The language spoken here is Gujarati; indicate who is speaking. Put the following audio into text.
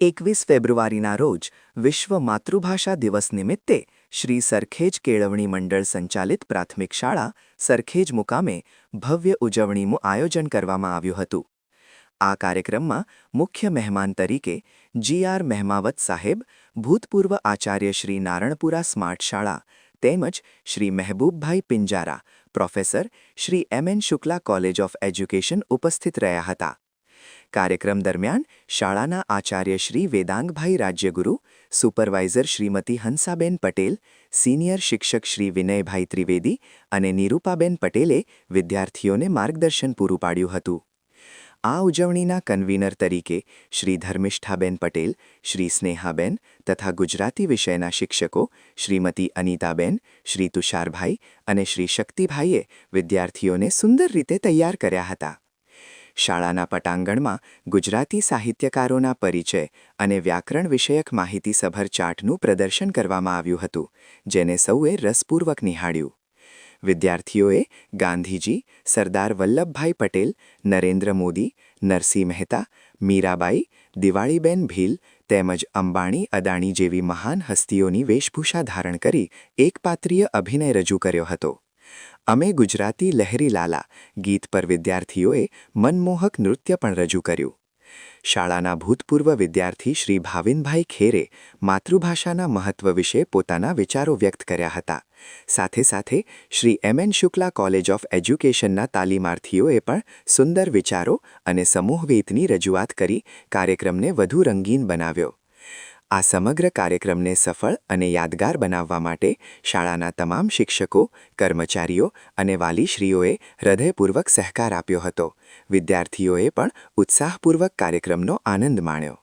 Speaker 1: 21 ફેબ્રુઆરીના રોજ વિશ્વ માતૃભાષા દિવસ નિમિત્તે શ્રી સરખેજ કેળવણી મંડળ સંચાલિત પ્રાથમિક શાળા સરખેજ મુકામે ભવ્ય ઉજવણીનું આયોજન કરવામાં આવ્યું હતું. આ કાર્યક્રમમાં મુખ્ય મહેમાન તરીકે જી.આર. મહેમાવત સાહેબ, ભૂતપૂર્વ આચાર્ય શ્રી નારણપુરા સ્માર્ટ શાળા તેમજ Shri Mehboobbhai Pinjara, professor Shri M N. Shukla college of education ઉપસ્થિત રહ્યા હતા. કાર્યક્રમ દરમિયાન શાળાના આચાર્ય શ્રી વેદાંગભાઈ રાજ્યગુરુ, સુપરવાઇઝર શ્રીમતી હંસાબેન પટેલ, સિનિયર શિક્ષક શ્રી વિનયભાઈ ત્રિવેદી અને નિરૂપાબેન પટેલે વિદ્યાર્થીઓને માર્ગદર્શન પૂરું પાડ્યું હતું. આ ઉજવણીના કન્વીનર તરીકે શ્રી ધર્મિષ્ઠાબેન પટેલ, શ્રી સ્નેહાબેન તથા ગુજરાતી વિષયના શિક્ષકો શ્રીમતી અનિતાબેન, શ્રી તુષારભાઈ અને શ્રી શક્તિભાઈએ વિદ્યાર્થીઓને સુંદર રીતે તૈયાર કર્યા હતા. શાળાના પટાંગણમાં ગુજરાતી સાહિત્યકારોના પરિચય અને વ્યાકરણ વિષયક માહિતીસભર ચાર્ટનું પ્રદર્શન કરવામાં આવ્યું હતું, જેને સૌએ રસપૂર્વક નિહાળ્યું. વિદ્યાર્થીઓએ ગાંધીજી, સરદાર વલ્લભભાઈ પટેલ, નરેન્દ્ર મોદી, નરસિંહ મહેતા, મીરાબાઈ, દિવાળીબેન ભીલ તેમજ અંબાણી અદાણી જેવી મહાન હસ્તીઓની વેશભૂષા ધારણ કરી એકપાત્રીય અભિનય રજૂ કર્યો હતો. અમે ગુજરાતી લહેરી લાલા ગીત પર વિદ્યાર્થીઓએ મનમોહક નૃત્ય પણ રજૂ કર્યું. શાળાના ભૂતપૂર્વ વિદ્યાર્થી શ્રી ભાવિનભાઈ ખેરે માતૃભાષાના મહત્વ વિશે પોતાના વિચારો વ્યક્ત કર્યા હતા. સાથે સાથે Shri M N. Shukla college of એજ્યુકેશનના તાલીમાર્થીઓએ પણ સુંદર વિચારો અને સમૂહવેતની રજૂઆત કરી કાર્યક્રમને વધુ રંગીન બનાવ્યો. આ સમગ્ર કાર્યક્રમને સફળ અને યાદગાર બનાવવા માટે શાળાના તમામ શિક્ષકો, કર્મચારીઓ અને વાલીશ્રીઓએ હૃદયપૂર્વક સહકાર આપ્યો હતો. વિદ્યાર્થીઓએ પણ ઉત્સાહપૂર્વક કાર્યક્રમનો આનંદ માણ્યો.